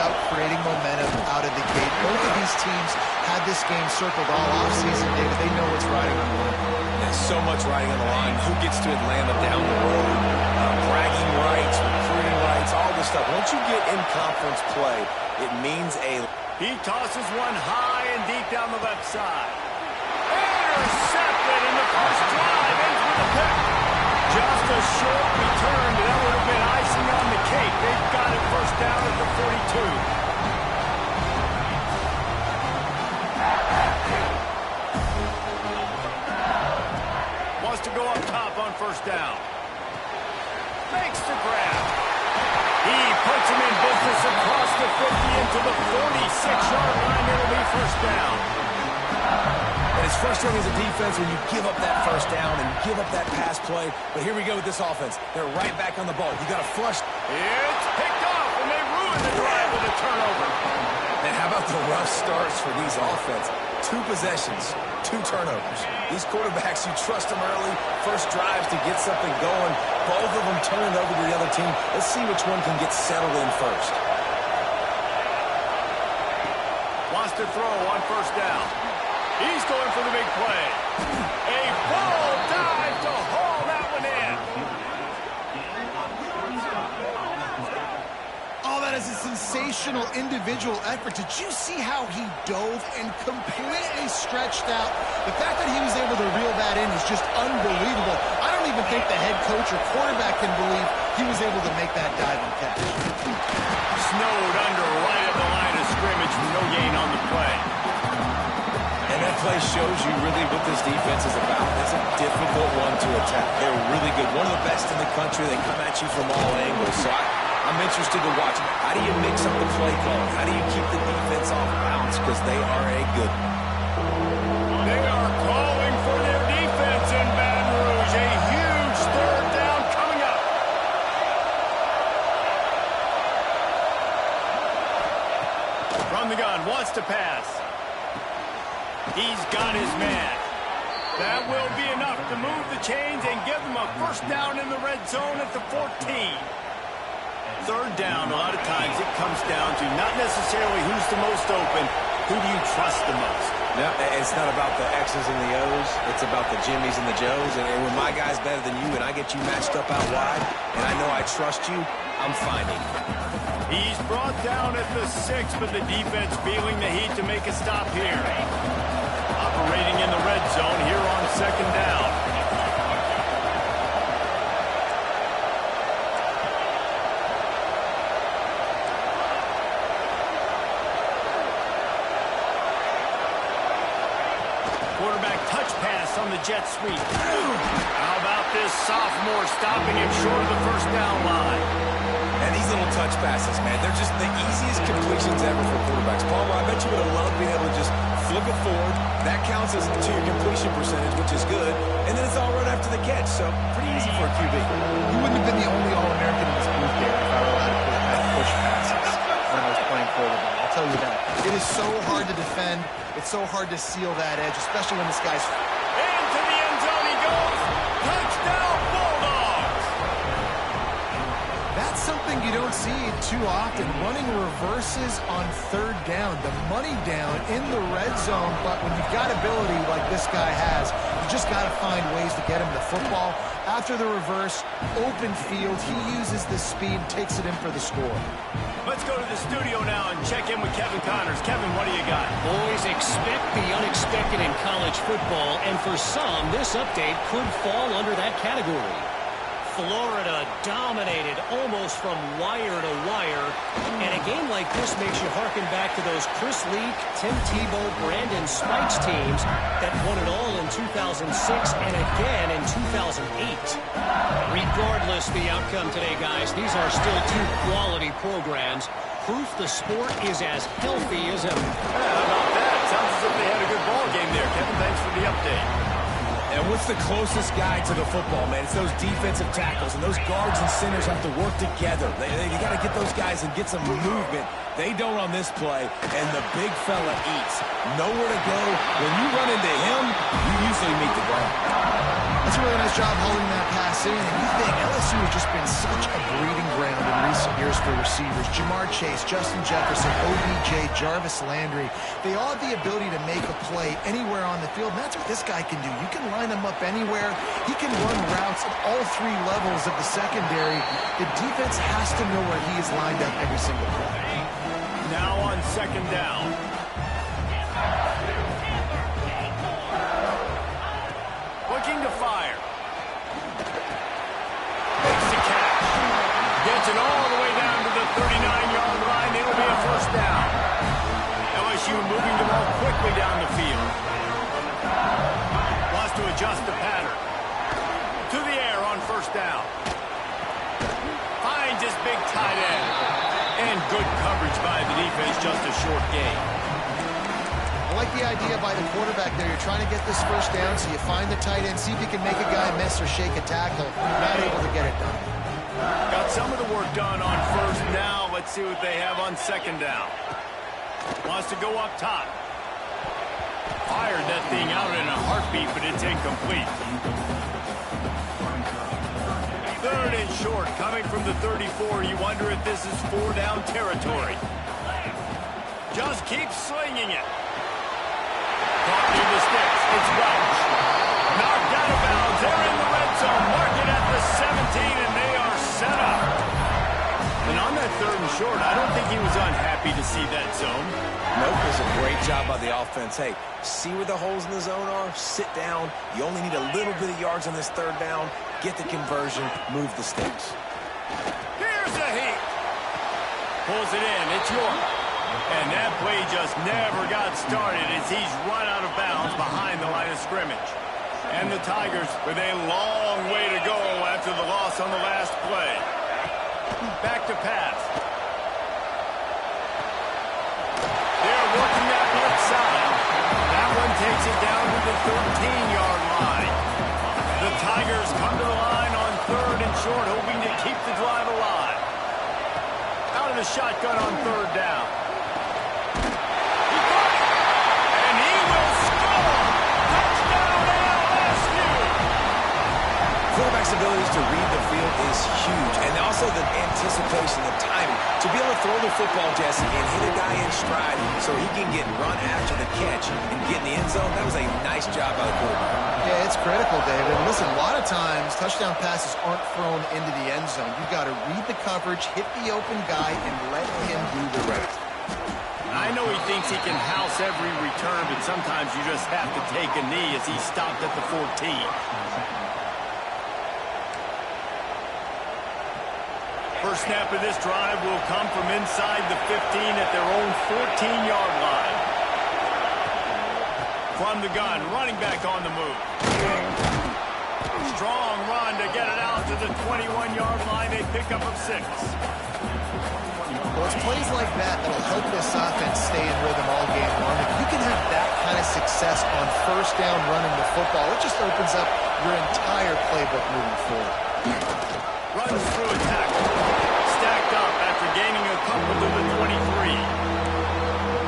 about creating momentum out of the gate. Both of these teams had this game circled all offseason, David. They know what's riding on the line. There's so much riding on the line. Who gets to Atlanta down the road? Bragging rights, recruiting rights, all this stuff. Once you get in conference play, it means a... He tosses one high and deep down the left side. Intercepted in the first drive. Ends with a pick. Just a short return, but that would have been icing on the cake. They've got it first down at the 42. To go up top on first down. Makes the grab. He puts him in business across the 50 into the 46-yard line. It'll be first down. And it's frustrating as a defense when you give up that first down and give up that pass play. But here we go with this offense. They're right back on the ball. You got to flush. It's picked off, and they ruin the drive with a turnover. And how about the rough starts for these offense? 2 possessions, 2 turnovers. These quarterbacks, you trust them early. First drives to get something going. Both of them turn it over to the other team. Let's see which one can get settled in first. Wants to throw on first down. He's going for the big play. A full dive to haul that one in. Oh, that is a sensational individual effort. Did you see how he dove and completely stretched out? The fact that he was able to reel that in is just unbelievable. I don't even think the head coach or quarterback can believe he was able to make that dive and catch. Snowed under right at the line of scrimmage, no gain on the play. And that play shows you really what this defense is about. It's a difficult one to attack. They're really good. One of the best in the country. They come at you from all angles. So I'm interested to watch. How do you mix up the play calling? How do you keep the defense off balance? Because they are a good one. They are calling for their defense in Baton Rouge. A huge third down coming up. From the gun, wants to pass. He's got his man. That will be enough to move the chains and give them a first down in the red zone at the 14. Third down, a lot of times it comes down to not necessarily who's the most open, who do you trust the most? No, it's not about the X's and the O's. It's about the Jimmys and the Joes. And when my guy's better than you and I get you matched up out wide, and I know I trust you, I'm finding you. He's brought down at the 6, but the defense feeling the heat to make a stop here. Operating in the red zone here on second down. Quarterback touch pass on the jet sweep. How about this sophomore stopping him short of the first down line? And these little touch passes, man, they're just the easiest completions ever for quarterbacks. Palmer, I bet you would have loved being able to just flip it forward. That counts as to your completion percentage, which is good. And then it's all right after the catch, so pretty easy for a QB. You wouldn't have been the only All-American in this booth game if I were allowed to push passes when I was playing quarterback. I'll tell you that. It is so hard to defend. It's so hard to seal that edge, especially when this guy's... Into the end zone he goes. Touchdown, Bulldogs. That's something you don't see too often, running reverses on third down. The money down in the red zone, but when you've got ability like this guy has, you just got to find ways to get him the football. After the reverse, open field, he uses the speed, takes it in for the score. Let's go to the studio now and check in with Kevin Connors. Kevin, what do you got? Boys, expect the unexpected in college football, and for some, this update could fall under that category. Florida dominated almost from wire to wire, and a game like this makes you harken back to those Chris Leak, Tim Tebow, Brandon Spikes teams that won it all in 2006 and again in 2008. Regardless the outcome today, guys, these are still 2 quality programs. Proof the sport is as healthy as ever. Yeah, how about that? Sounds as if they had a good ball game there. Kevin, thanks for the update. And what's the closest guy to the football, man? It's those defensive tackles, and those guards and centers have to work together. You got to get those guys and get some movement. They don't on this play, and the big fella eats. Nowhere to go. When you run into him, you usually meet the ground. That's a really nice job holding that pass this in, and you think LSU has just been such a breeding ground in recent years for receivers. Jamar Chase, Justin Jefferson, OBJ, Jarvis Landry. They all have the ability to make a play anywhere on the field, and that's what this guy can do. You can line him up anywhere. He can run routes at all three levels of the secondary. The defense has to know where he is lined up every single play. Now on second down. Looking to fire. Makes the catch. Gets it all the way down to the 39-yard line. It'll be a first down. LSU moving the ball quickly down the field. Wants to adjust the pattern. To the air on first down. Finds his big tight end. And good coverage by the defense, just a short gain. I like the idea by the quarterback there. You're trying to get this first down, so you find the tight end, see if you can make a guy miss or shake a tackle. Not able to get it done. Got some of the work done on first. Now let's see what they have on second down. Wants to go up top. Fired that thing out in a heartbeat, but it's incomplete. Third and short, coming from the 34. You wonder if this is 4-down territory. Just keeps slinging it. Caught near the sticks. It's Welch. Knocked out of bounds. They're in the red zone. Mark it at the 17, and they are set up. And on that third and short, I don't think he was unhappy to see that zone. Nope, it was a great job by the offense. Hey, see where the holes in the zone are? Sit down. You only need a little bit of yards on this third down. Get the conversion. Move the sticks. Here's a heat. Pulls it in. It's York. And that play just never got started as he's run out of bounds behind the line of scrimmage. And the Tigers with a long way to go after the loss on the last play. Back to pass. They're working that left side. That one takes it down to the 13-yard line. The Tigers come to the line on third and short, hoping to keep the drive alive. Out of the shotgun on third down. He got it. And he will score. Touchdown LSU. Quarterback's abilities to read the field is huge, and also the anticipation, the timing. To be able to throw the football, Jesse, and hit a guy in stride so he can get run after the catch and get in the end zone, that was a nice job by the quarterback. Yeah, it's critical, David. And listen, a lot of times, touchdown passes aren't thrown into the end zone. You've got to read the coverage, hit the open guy, and let him do the rest. I know he thinks he can house every return, but sometimes you just have to take a knee as he stopped at the 14. First snap of this drive will come from inside the 15 at their own 14-yard line. From the gun, running back on the move. Strong run to get it out to the 21-yard line. They pick up of 6. Well, it's plays like that that'll help this offense stay in rhythm all game long. If you can have that kind of success on first down running the football, it just opens up your entire playbook moving forward. Runs through a tackle. Stacked up after gaining a couple to the 23.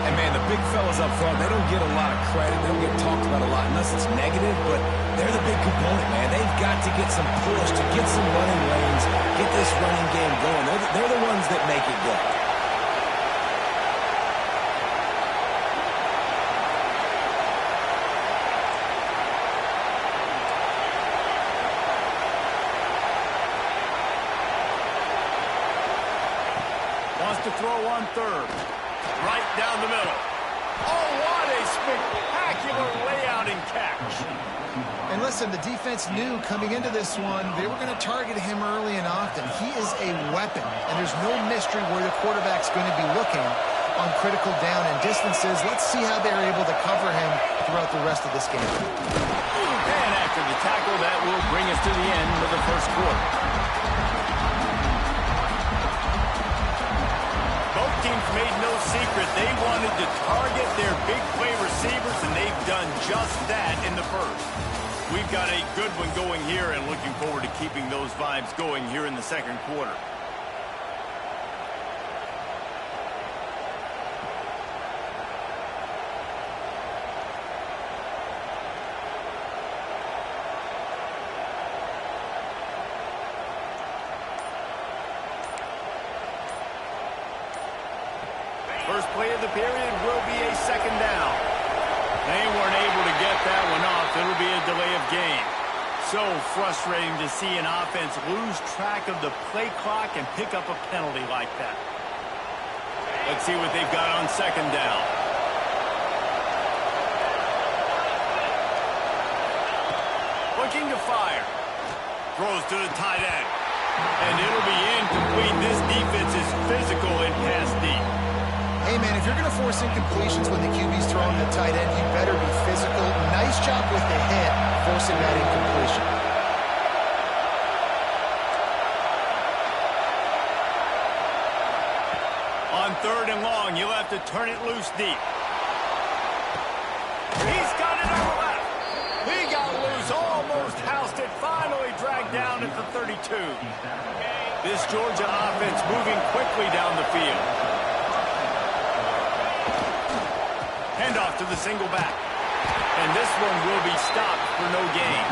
And, man, the big fellas up front, they don't get a lot of credit. They don't get talked about a lot unless it's negative, but they're the big component, man. They've got to get some push, to get some running lanes, get this running game going. They're the ones that make it go. Wants to throw on third. Right down the middle. Oh, what a spectacular layout and catch. And listen, the defense knew coming into this one, they were going to target him early and often. He is a weapon, and there's no mystery where the quarterback's going to be looking on critical down and distances. Let's see how they're able to cover him throughout the rest of this game. And after the tackle, that will bring us to the end of the first quarter. Both teams made no secret. They wanted to target their big play receivers, and they've done just that in the first. We've got a good one going here and looking forward to keeping those vibes going here in the second quarter. First play of the period will be a second down. They weren't able to get that one off. It'll be a delay of game. So frustrating to see an offense lose track of the play clock and pick up a penalty like that. Let's see what they've got on second down. Looking to fire. Throws to the tight end. And it'll be incomplete. This defense is physical and pass deep. Hey, man, if you're going to force incompletions when the QB's throwing the tight end, you better be physical. Nice job with the hit, forcing that incompletion. On third and long, you'll have to turn it loose deep. He's got it on the left. He got loose, almost housed it, finally dragged down at the 32. This Georgia offense moving quickly down the field. Handoff to the single back. And this one will be stopped for no gain.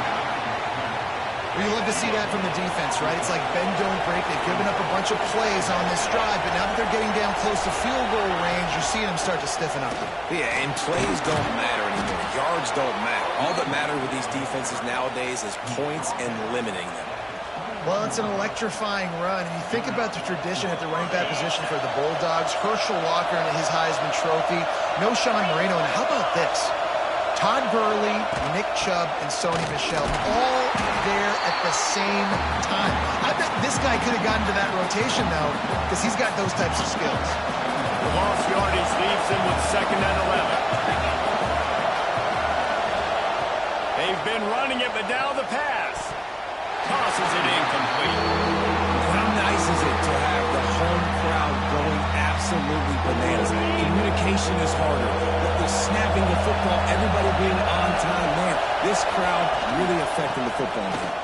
Well, you love to see that from the defense, right? It's like bend, don't break. They've given up a bunch of plays on this drive, but now that they're getting down close to field goal range, you're seeing them start to stiffen up. Yeah, and plays don't matter anymore. Yards don't matter. All that matter with these defenses nowadays is points and limiting them. Well, it's an electrifying run. And you think about the tradition at the running back position for the Bulldogs. Herschel Walker and his Heisman Trophy. No Sean Marino. And how about this? Todd Gurley, Nick Chubb, and Sony Michel all there at the same time. I bet this guy could have gotten to that rotation, though, because he's got those types of skills. The lost yardage leaves him with second and 11. They've been running it, but now the pass. Tosses it incomplete. How nice is it to have the home crowd going absolutely bananas? Communication is harder. The snapping the football, everybody being on time. Man, this crowd really affecting the football game.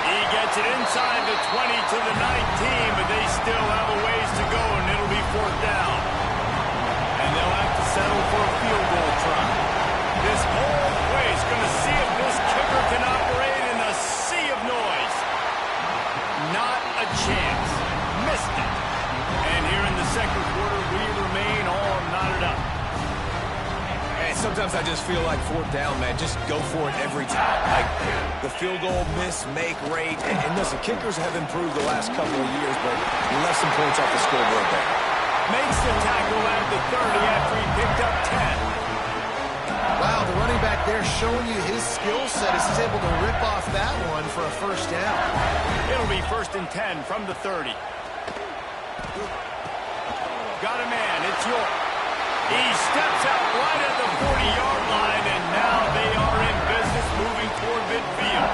He gets it inside the 20 to the 19, but they still have a ways to go, and it'll be fourth down. And they'll have to settle for a field goal try. This whole place going to see if this kicker can operate in a sea of noise. Not a chance. Missed it. And here in the second quarter, we remain all knotted up. And sometimes I just feel like fourth down, man. Just go for it every time. Like the field goal miss, make rate. And listen, kickers have improved the last couple of years, but he left some points off the scoreboard there. Makes the tackle at the 30 after he picked up 10. Wow, the running back there showing you his skill set as he's able to rip off that one for a first down. It'll be first and 10 from the 30. Got a man, it's York. He steps out right at the 40-yard line, and now they are in business moving toward midfield.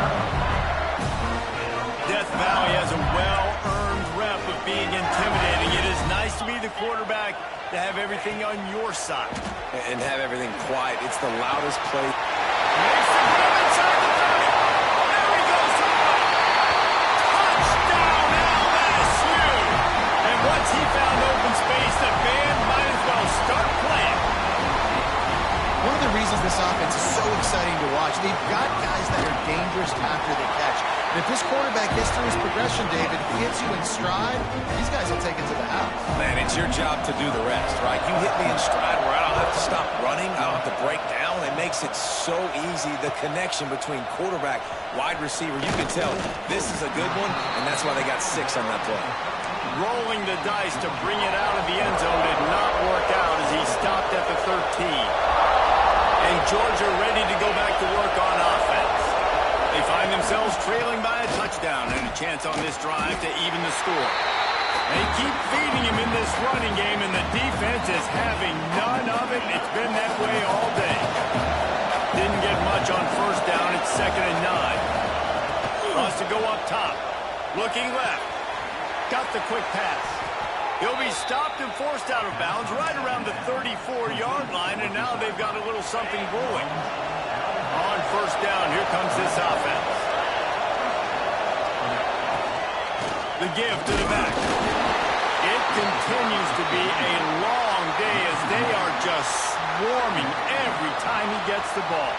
Death Valley has a well-earned rep of being intimidating. It is nice to be the quarterback, to have everything on your side. And have everything quiet. It's the loudest play. Makes the grab inside the 30. There he goes to the right. Touchdown, LSU. And once he found open space, the band might as well start playing. One of the reasons this offense is so exciting to watch, they've got guys that are dangerous after the catch. And if this quarterback gets through his progression, David, hits you in stride, these guys will take it to the house. Man, it's your job to do the rest, right? You hit me in stride where I don't have to stop running. I don't have to break down. It makes it so easy. The connection between quarterback, wide receiver, you can tell this is a good one, and that's why they got 6 on that play. Rolling the dice to bring it out of the end zone did not work out as he stopped at the 13. And Georgia ready to go back to work on offense. They find themselves trailing by a touchdown and a chance on this drive to even the score. They keep feeding him in this running game, and the defense is having none of it. It's been that way all day. Didn't get much on first down. It's second and 9. Wants to go up top. Looking left. Got the quick pass. He'll be stopped and forced out of bounds right around the 34-yard line, and now they've got a little something brewing. On first down, here comes this offense. The give to the back. It continues to be a long day as they are just swarming every time he gets the ball.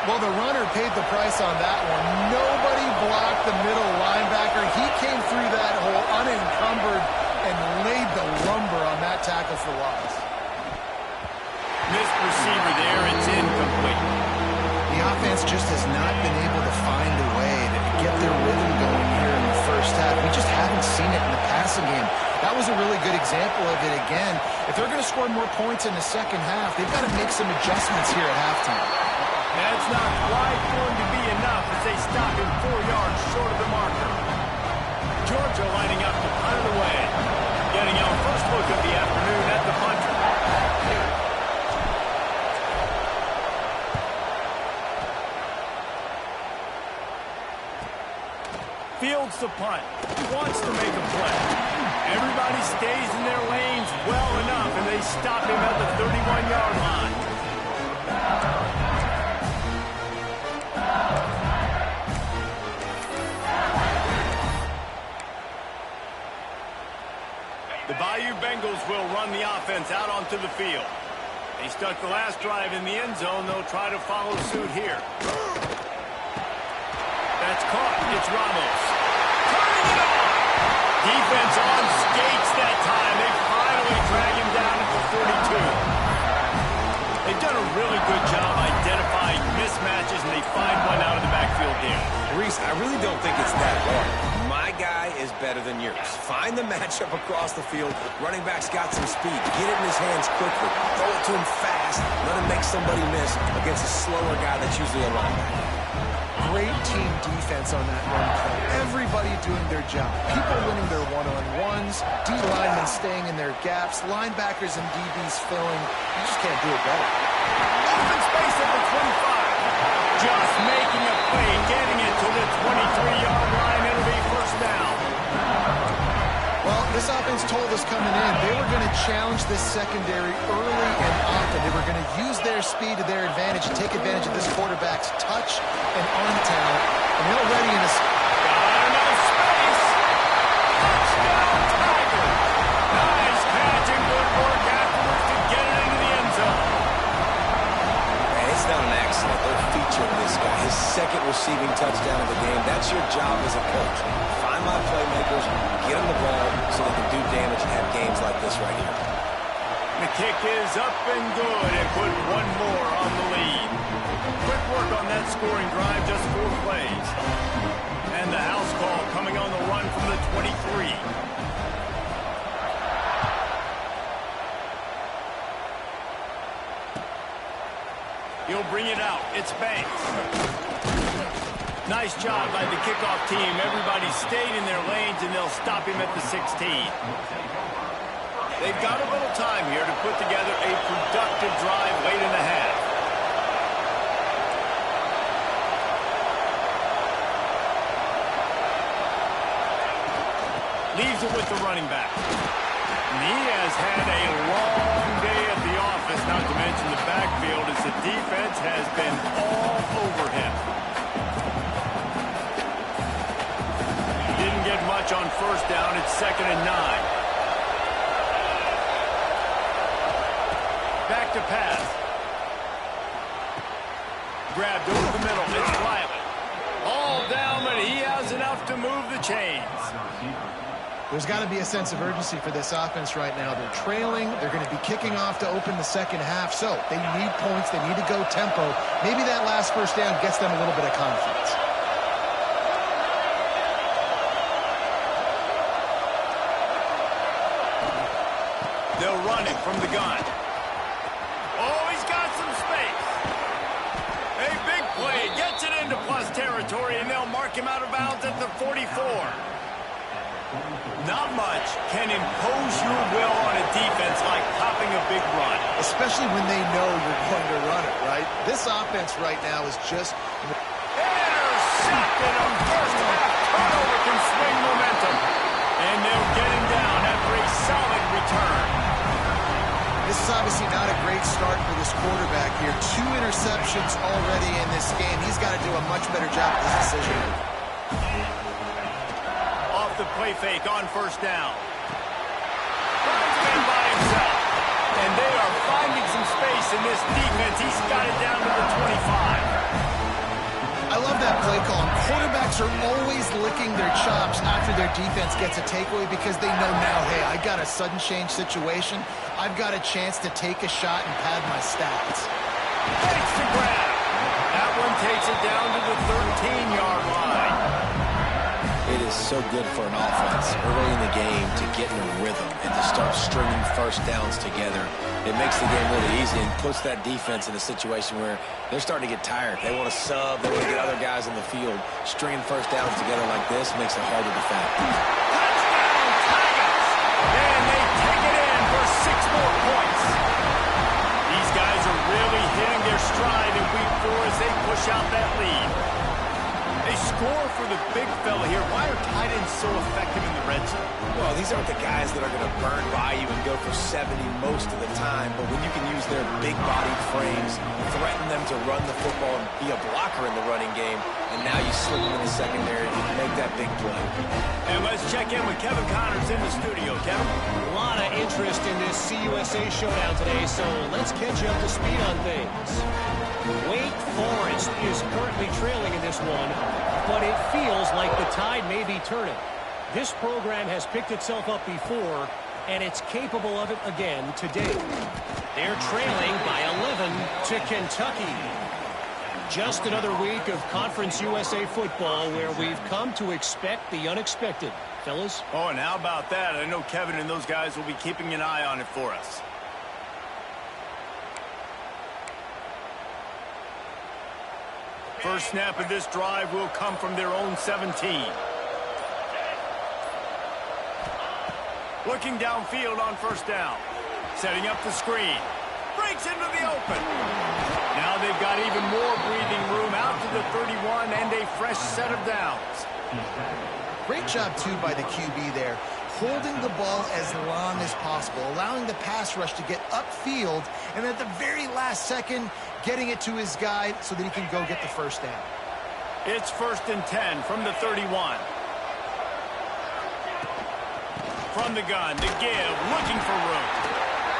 Well, the runner paid the price on that one. Nobody blocked the middle linebacker. He came through that hole unencumbered and laid the lumber tackle for loss. Missed receiver there. It's incomplete. The offense just has not been able to find a way to get their rhythm going here in the first half. We just haven't seen it in the passing game. That was a really good example of it again. If they're going to score more points in the second half, they've got to make some adjustments here at halftime. That's not quite going to be enough as they stop him 4 yards short of the marker. Georgia lining up to punt it away. Getting our first look of the afternoon at the punter. Fields the punt. He wants to make a play. Everybody stays in their lanes well enough, and they stop him at the 31-yard line. The Bayou Bengals will run the offense out onto the field. They stuck the last drive in the end zone. They'll try to follow suit here. That's caught. It's Ramos. Turning it on. Defense on skates that time. They finally drag him down at the 42. They've done a really good job identifying mismatches, and they find one out of the backfield there. Reese, I really don't think it's that hard. My guy is better than yours. Find the matchup across the field. Running back's got some speed. Get it in his hands quickly. Throw it to him fast. Let him make somebody miss against a slower guy that's usually a linebacker. Great team defense on that run play. Everybody doing their job. People winning their one-on-ones. D-linemen staying in their gaps. Linebackers and DBs filling. You just can't do it better. Open space at the 25. Just making a play, getting it to the 23-yard line. It'll be first down. Well, this offense told us coming in they were going to challenge this secondary early and often. They were going to use their speed to their advantage and take advantage of this quarterback's touch and arm talent. And they're ready in this. Got enough space. Touchdown, Tiger. Nice catch and good work afterwards to get it into the end zone. Man, it's not an accident. They're featuring this guy. His second receiving touchdown of the game. That's your job as a coach. Find my playmakers, get them the ball so they can do damage and have games like this right here. The kick is up and good and put one more on the lead. Quick work on that scoring drive, just 4 plays. And the house call coming on the run from the 23. He'll bring it out. It's Banks. Nice job by the kickoff team. Everybody stayed in their lanes, and they'll stop him at the 16. They've got a little time here to put together a productive drive late in the half. Leaves it with the running back. And he has had a long day at the office, not to mention the backfield, as the defense has been all over him. Didn't get much on first down. It's 2nd and 9. Back to pass. Grabbed over the middle. It's Riley. All down, but he has enough to move the chains. There's got to be a sense of urgency for this offense right now. They're trailing. They're going to be kicking off to open the second half. So they need points. They need to go tempo. Maybe that last first down gets them a little bit of confidence. They'll run it from the gun. Oh, he's got some space. A big play. Gets it into plus territory, and they'll mark him out of bounds at the 44. Not much can impose your will on a defense like popping a big run. Especially when they know you're going to run it, right? This offense right now is just... Intercepted on first half. Turnover can swing momentum. And they'll get him down after a solid return. This is obviously not a great start for this quarterback here. 2 interceptions already in this game. He's got to do a much better job with this decision. Off the play fake on first down. Runs in by himself. And they are finding some space in this defense. He's got it down to the 25. I love that play call. Quarterbacks are always licking their chops after their defense gets a takeaway because they know now, hey, I got a sudden change situation. I've got a chance to take a shot and pad my stats. Takes the grab. That one takes it down to the 13-yard line. It is so good for an offense early in the game to get in a rhythm and to start stringing first downs together. It makes the game really easy and puts that defense in a situation where they're starting to get tired. They want to sub. They want to get other guys in the field. Stringing first downs together like this makes it hard to defend. Touchdown, Tigers! And they take it in for 6 more points. These guys are really hitting their stride in week 4 as they push out that lead. They score for the big fella here. Why are tight ends so effective in the red zone? Well, these aren't the guys that are going to burn by you and go for 70 most of the time, but when you can use their big-bodied frames, threaten them to run the football and be a blocker in the running game, and now you slip them in the secondary and make that big play. And let's check in with Kevin Connors in the studio. Kevin? A lot of interest in this CUSA showdown today, so let's catch you up to speed on things. Wake Forest is currently trailing in this one, but it feels like the tide may be turning. This program has picked itself up before, and it's capable of it again today. They're trailing by 11 to Kentucky. Just another week of Conference USA football where we've come to expect the unexpected. Fellas? Oh, and how about that? I know Kevin and those guys will be keeping an eye on it for us. First snap of this drive will come from their own 17. Looking downfield on first down. Setting up the screen. Breaks into the open. Now they've got even more breathing room out to the 31 and a fresh set of downs. Great job, too, by the QB there, holding the ball as long as possible, allowing the pass rush to get upfield, and at the very last second, getting it to his guy so that he can go get the first down. It's 1st and 10 from the 31. From the gun to give, looking for room.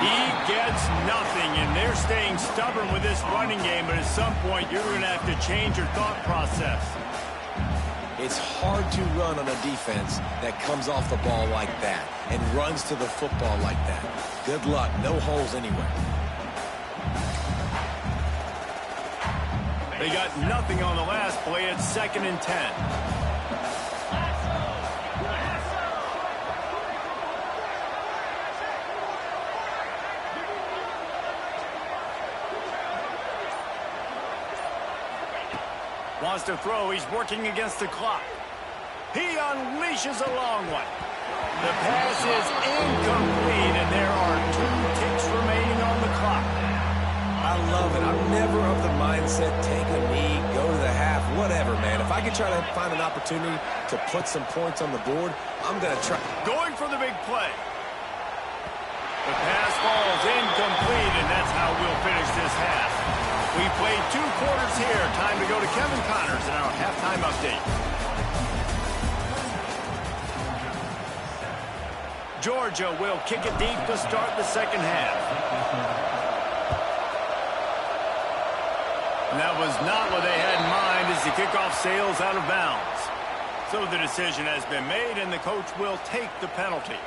He gets nothing, and they're staying stubborn with this running game, but at some point, you're going to have to change your thought process. It's hard to run on a defense that comes off the ball like that and runs to the football like that. Good luck. No holes anywhere. They got nothing on the last play. It's 2nd and 10. Wants to throw. He's working against the clock. He unleashes a long one. The pass is incomplete, and there are 2 ticks remaining on the clock. I love it. I'm never of the mindset, take a knee, go to the half, whatever, man. If I can try to find an opportunity to put some points on the board, I'm going to try. Going for the big play. The pass falls incomplete, and that's how we'll finish this half. We played 2 quarters here. Time to go to Kevin Connors in our halftime update. Georgia will kick it deep to start the second half. And that was not what they had in mind as the kickoff sails out of bounds. So the decision has been made, and the coach will take the penalty.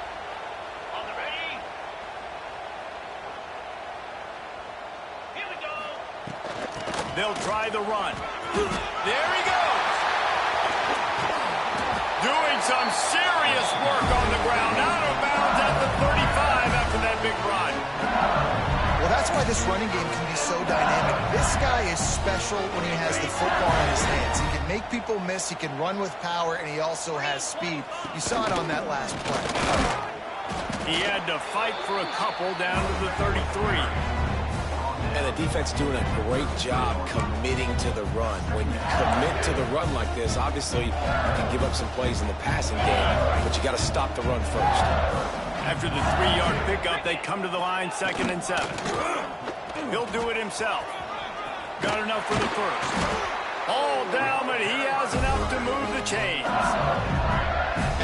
They'll try the run. There he goes. Doing some serious work on the ground. Out of bounds at the 35 after that big run. Well, that's why this running game can be so dynamic. This guy is special when he has the football in his hands. He can make people miss, he can run with power, and he also has speed. You saw it on that last play. He had to fight for a couple down to the 33. And the defense doing a great job committing to the run. When you commit to the run like this, obviously you can give up some plays in the passing game, but you got to stop the run first. After the 3-yard pickup, they come to the line 2nd and 7. He'll do it himself. Got enough for the first. All down, but he has enough to move the chains.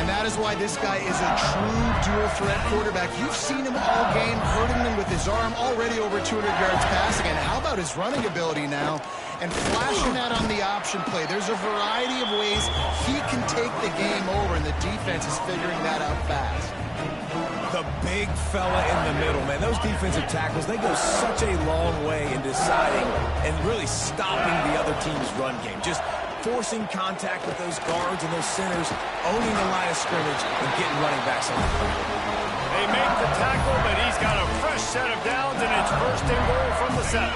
And that is why this guy is a true dual-threat quarterback. You've seen him all game, hurting them with his arm, already over 200 yards passing. And how about his running ability now? and flashing that on the option play. There's a variety of ways he can take the game over, and the defense is figuring that out fast. The big fella in the middle, man. Those defensive tackles, they go such a long way in deciding and really stopping the other team's run game. Just forcing contact with those guards and those centers, owning the line of scrimmage, and getting running backs on the field. They make the tackle, but he's got a fresh set of downs, and it's first and goal from the 7.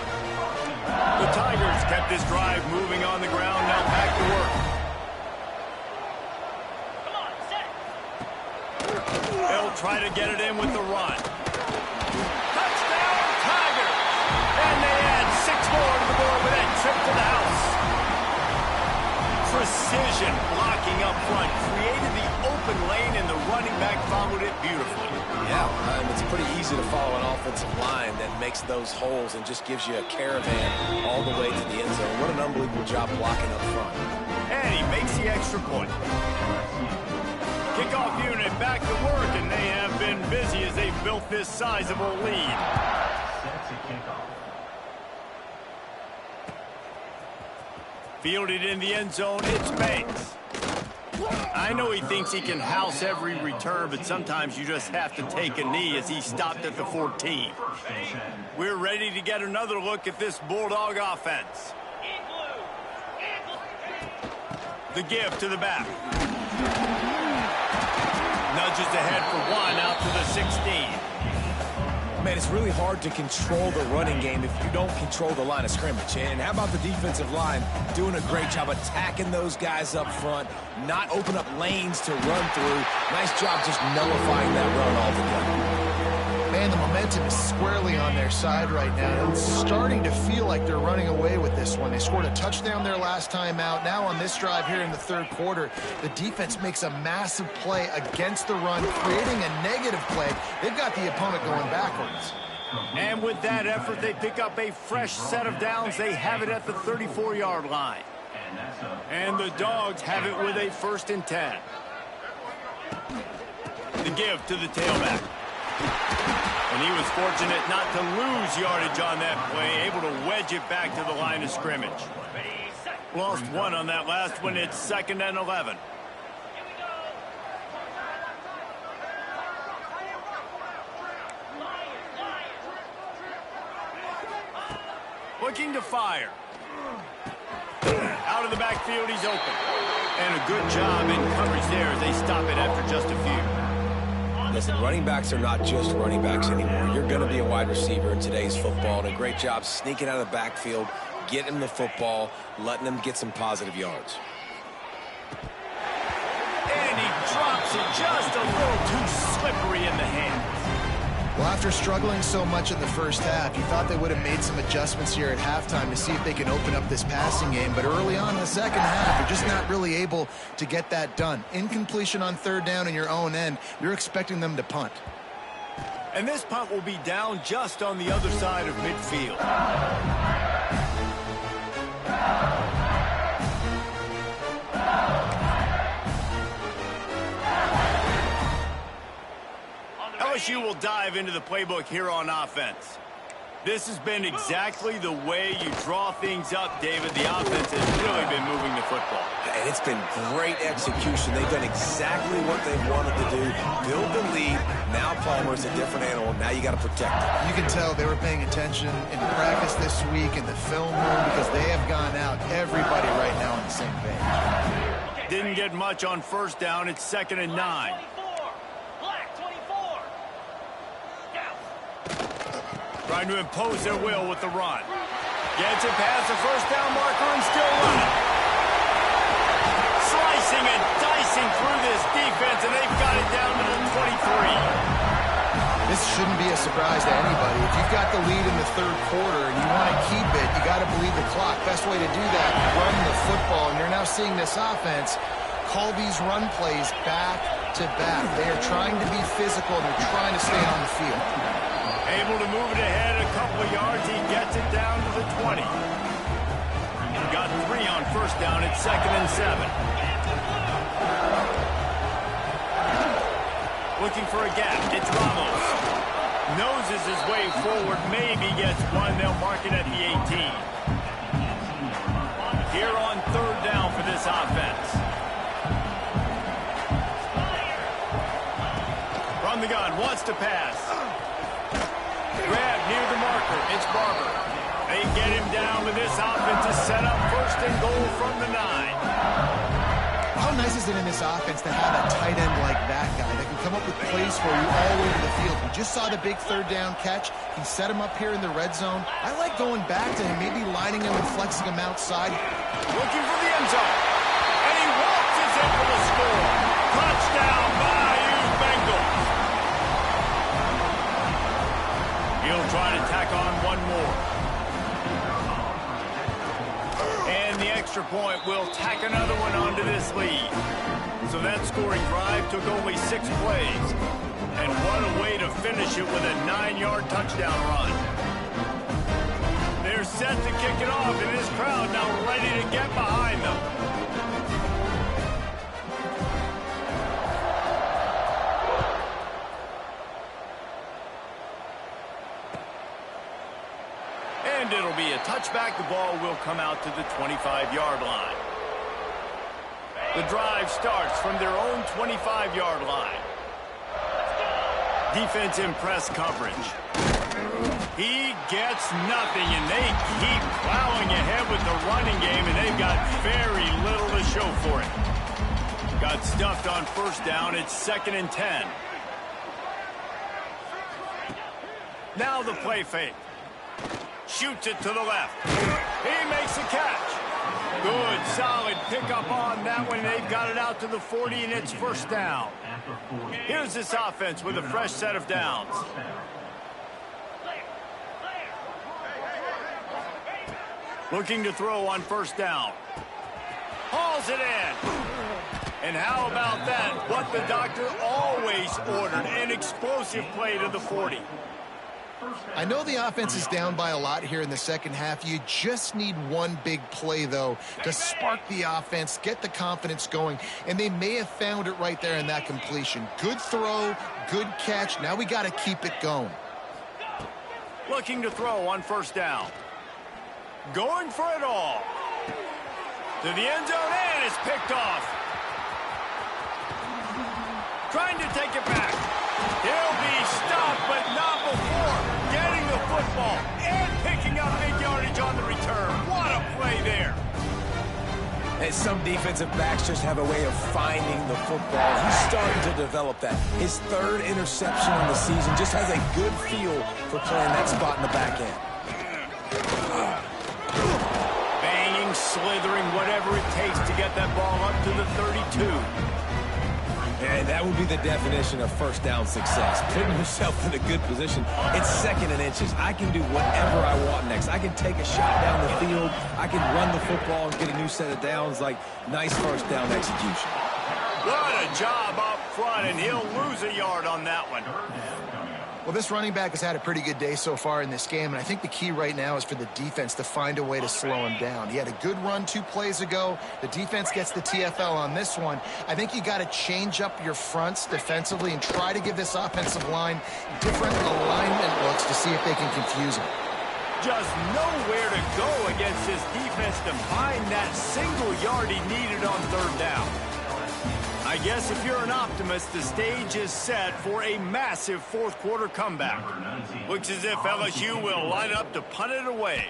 The Tigers kept this drive moving on the ground, now back to work. They'll try to get it in with the run. Touchdown, Tigers! And they add 6 more to the board with that trip to the house. Precision blocking up front created the open lane, and the running back followed it beautifully. Yeah, it's pretty easy to follow an offensive line that makes those holes and just gives you a caravan all the way to the end zone. What an unbelievable job blocking up front. And he makes the extra point. Kickoff unit back to work, and they have been busy as they've built this sizable lead. Fielded in the end zone, it's Banks. I know he thinks he can house every return, but sometimes you just have to take a knee as he stopped at the 14. We're ready to get another look at this Bulldog offense. The give to the back. Nudges ahead for 1 out to the 16. Man, it's really hard to control the running game if you don't control the line of scrimmage. And how about the defensive line doing a great job attacking those guys up front, not open up lanes to run through. Nice job just nullifying that run altogether. Man, the momentum is squarely on their side right now. It's starting to feel like they're running away with this one. They scored a touchdown their last time out. Now on this drive here in the third quarter, the defense makes a massive play against the run, creating a negative play. They've got the opponent going backwards. And with that effort, they pick up a fresh set of downs. They have it at the 34-yard line. And the Dogs have it with a 1st and 10. The give to the tailback. And he was fortunate not to lose yardage on that play, able to wedge it back to the line of scrimmage. Lost 1 on that last one. It's 2nd and 11. Looking to fire. Out of the backfield, he's open. And a good job in coverage there as they stop it after just a few. Listen, running backs are not just running backs anymore. You're going to be a wide receiver in today's football, and a great job sneaking out of the backfield, getting them the football, letting them get some positive yards. And he drops it just a little too slippery in the hands. Well, after struggling so much in the first half, you thought they would have made some adjustments here at halftime to see if they can open up this passing game. But early on in the second half, they're just not really able to get that done. Incompletion on 3rd down in your own end, you're expecting them to punt. And this punt will be down just on the other side of midfield. LSU will dive into the playbook here on offense. This has been exactly the way you draw things up, David. The offense has really been moving the football. And it's been great execution. They've done exactly what they wanted to do. Build the lead. Now Palmer's a different animal. Now you got to protect it. You can tell they were paying attention in practice this week in the film room because they have gone out, everybody right now on the same page. Didn't get much on 1st down. It's 2nd and 9. Trying to impose their will with the run. Gets it past the 1st down marker and still running. Slicing and dicing through this defense, and they've got it down to the 23. This shouldn't be a surprise to anybody. If you've got the lead in the 3rd quarter and you want to keep it, you got to believe the clock. Best way to do that, run the football. And you're now seeing this offense call these run plays back to back. They are trying to be physical, and they're trying to stay on the field. Able to move it ahead a couple of yards. He gets it down to the 20. Got 3 on 1st down. It's 2nd and 7. Looking for a gap. It's Ramos. Noses his way forward. Maybe gets 1. They'll mark it at the 18. here on third down for this offense. From the gun, wants to pass. Grab near the marker. It's Barber. They get him down with this offense to set up first and goal from the 9. How nice is it in this offense to have a tight end like that guy that can come up with plays for you all over the field? We just saw the big third down catch. He set him up here in the red zone. I like going back to him, maybe lining him and flexing him outside. Looking for the end zone. And he waltzes in for the score. Touchdown, Bayou Bengals. He'll try to tack on one more. And the extra point will tack another one onto this lead. So that scoring drive took only 6 plays. And what a way to finish it with a 9-yard touchdown run. They're set to kick it off, and this crowd now ready to get behind them. And it'll be a touchback. The ball will come out to the 25-yard line. The drive starts from their own 25-yard line. Defense in press coverage. He gets nothing, and they keep plowing ahead with the running game, and they've got very little to show for it. Got stuffed on first down. It's 2nd and 10. Now the play fake. Shoots it to the left. He makes a catch. Good, solid pickup on that one. They've got it out to the 40, and it's first down. Here's this offense with a fresh set of downs. Looking to throw on first down. Hauls it in. And how about that? What the doctor always ordered, an explosive play to the 40. I know the offense is down by a lot here in the second half. You just need one big play, though, to spark the offense, get the confidence going, and they may have found it right there in that completion. Good throw, good catch. Now we got to keep it going. Looking to throw on first down. Going for it all. To the end zone, and it's picked off. Trying to take it back. He'll be stopped, but not before getting the football and picking up big yardage on the return. What a play there. And some defensive backs just have a way of finding the football. He's starting to develop that. His 3rd interception on the season, just has a good feel for playing that spot in the back end. Banging, slithering, whatever it takes to get that ball up to the 32. And that would be the definition of first down success. Putting yourself in a good position. It's 2nd and inches. I can do whatever I want next. I can take a shot down the field. I can run the football and get a new set of downs. Like, nice first down execution. What a job up front, and he'll lose a yard on that one. Well, this running back has had a pretty good day so far in this game, and I think the key right now is for the defense to find a way to slow him down. He had a good run 2 plays ago. The defense gets the TFL on this one. I think you got to change up your fronts defensively and try to give this offensive line different alignment looks to see if they can confuse him. Just nowhere to go against this defense to find that single yard he needed on third down. I guess if you're an optimist, the stage is set for a massive 4th quarter comeback. Looks as if LSU will line up to punt it away.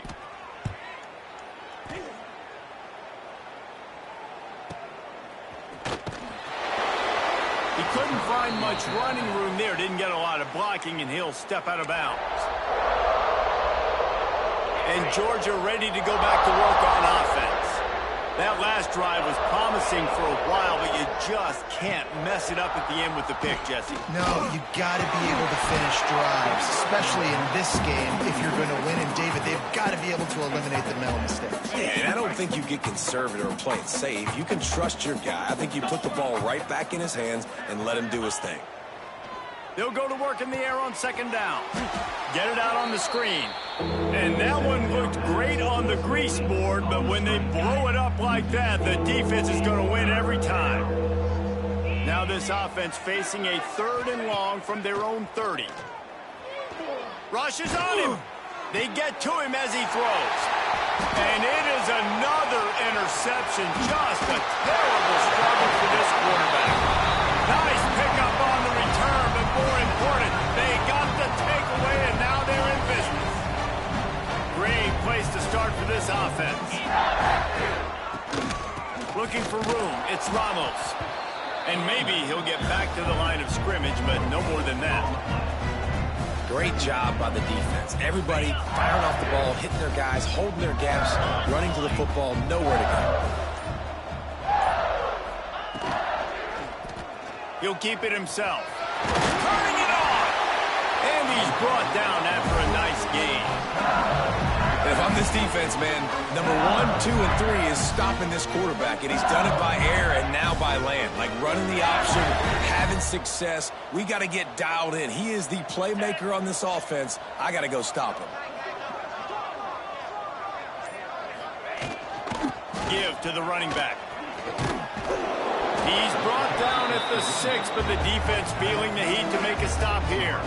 He couldn't find much running room there. Didn't get a lot of blocking, and he'll step out of bounds. And Georgia ready to go back to work on offense. That last drive was promising for a while, but you just can't mess it up at the end with the pick, Jesse. No, you got to be able to finish drives, especially in this game if you're going to win. And, David, they've got to be able to eliminate the mental mistakes. Yeah, and I don't think you get conservative or play it safe. You can trust your guy. I think you put the ball right back in his hands and let him do his thing. They'll go to work in the air on second down. Get it out on the screen. And that one looked great on the grease board, but when they blow it up like that, the defense is going to win every time. Now this offense facing a 3rd and long from their own 30. Rushes on him. They get to him as he throws. And it is another interception. Just a terrible struggle for this quarterback. Nice pickup on the return, but more important, they got the takeaway, and now they're in business. Great place to start for this offense. Looking for room. It's Ramos. And maybe he'll get back to the line of scrimmage, but no more than that. Great job by the defense. Everybody firing off the ball, hitting their guys, holding their gaps, running to the football, nowhere to go. He'll keep it himself. Turning it on! And he's brought down after a nice gain. If I'm this defense, man, number 1, 2, and 3 is stopping this quarterback, and he's done it by air and now by land. Like running the option, having success. We got to get dialed in. He is the playmaker on this offense. I got to go stop him. Give to the running back. He's brought down at the 6, but the defense feeling the heat to make a stop here.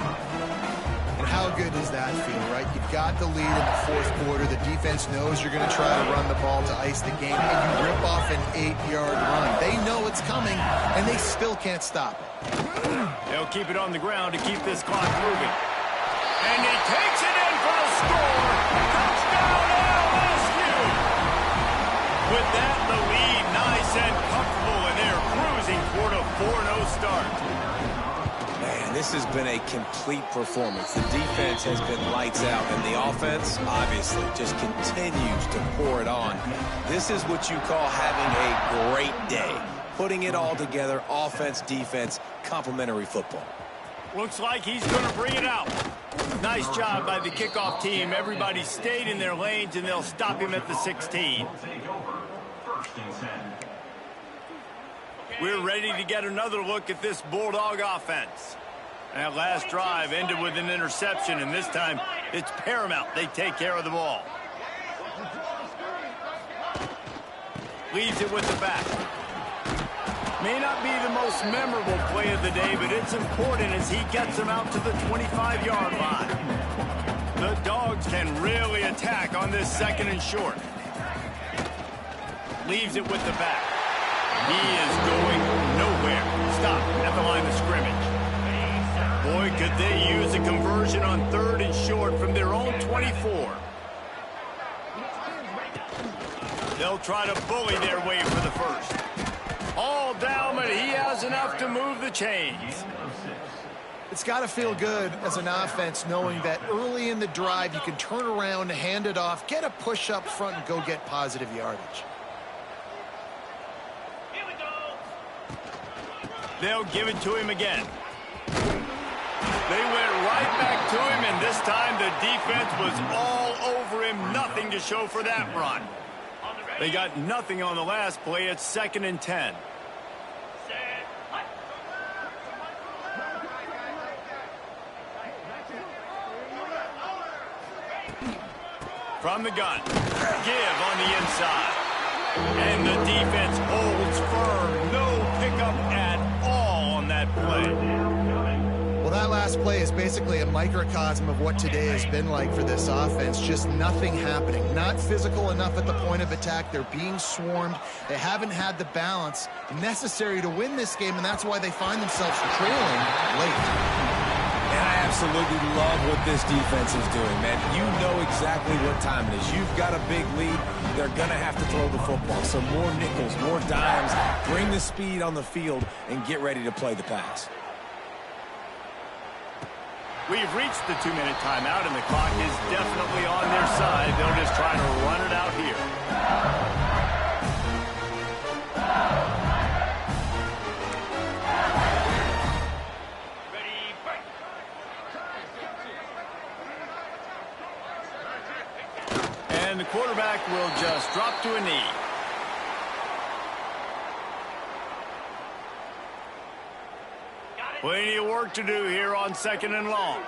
And how good does that feel, right? You've got the lead in the fourth quarter. The defense knows you're going to try to run the ball to ice the game, and you rip off an 8-yard run. They know it's coming, and they still can't stop it. They'll keep it on the ground to keep this clock moving. And he takes it in for the score. Touchdown, LSU! With that, the lead nice and comfortable, and they're cruising toward a 4-0 start. Man, this has been a complete performance. The defense has been lights out, and the offense, obviously, just continues to pour it on. This is what you call having a great day. Putting it all together, offense, defense, complementary football. Looks like he's going to bring it out. Nice job by the kickoff team. Everybody stayed in their lanes, and they'll stop him at the 16. We're ready to get another look at this Bulldog offense. That last drive ended with an interception, and this time it's paramount they take care of the ball. Leaves it with the back. May not be the most memorable play of the day, but it's important as he gets them out to the 25-yard line. The Dogs can really attack on this 2nd and short. Leaves it with the back. He is going nowhere. Stop at the line of scrimmage. Boy, could they use a conversion on 3rd and short from their own 24. They'll try to bully their way for the first. All down, but he has enough to move the chains. It's got to feel good as an offense knowing that early in the drive you can turn around, hand it off, get a push up front, and go get positive yardage. They'll give it to him again. They went right back to him, and this time the defense was all over him. Nothing to show for that run. They got nothing on the last play. It's 2nd and 10. From the gun. Give on the inside. And the defense holds firm. No pickup at all on that play. Well, that last play is basically a microcosm of what today has been like for this offense. Just nothing happening. Not physical enough at the point of attack. They're being swarmed. They haven't had the balance necessary to win this game, and that's why they find themselves trailing late. And I absolutely love what this defense is doing, man. You know exactly what time it is. You've got a big lead. They're going to have to throw the football. So more nickels, more dimes. Bring the speed on the field and get ready to play the pass. We've reached the 2-minute timeout, and the clock is definitely on their side. They'll just try to run it out here. And the quarterback will just drop to a knee. Plenty of work to do here on 2nd and long.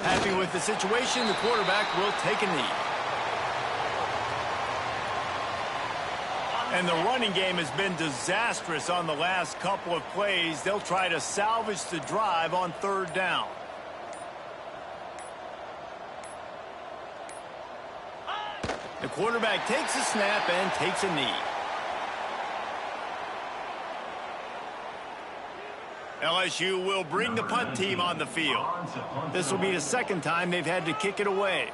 Happy with the situation, the quarterback will take a knee. And the running game has been disastrous on the last couple of plays. They'll try to salvage the drive on third down. The quarterback takes a snap and takes a knee. LSU will bring the punt team on the field. This will be the second time they've had to kick it away.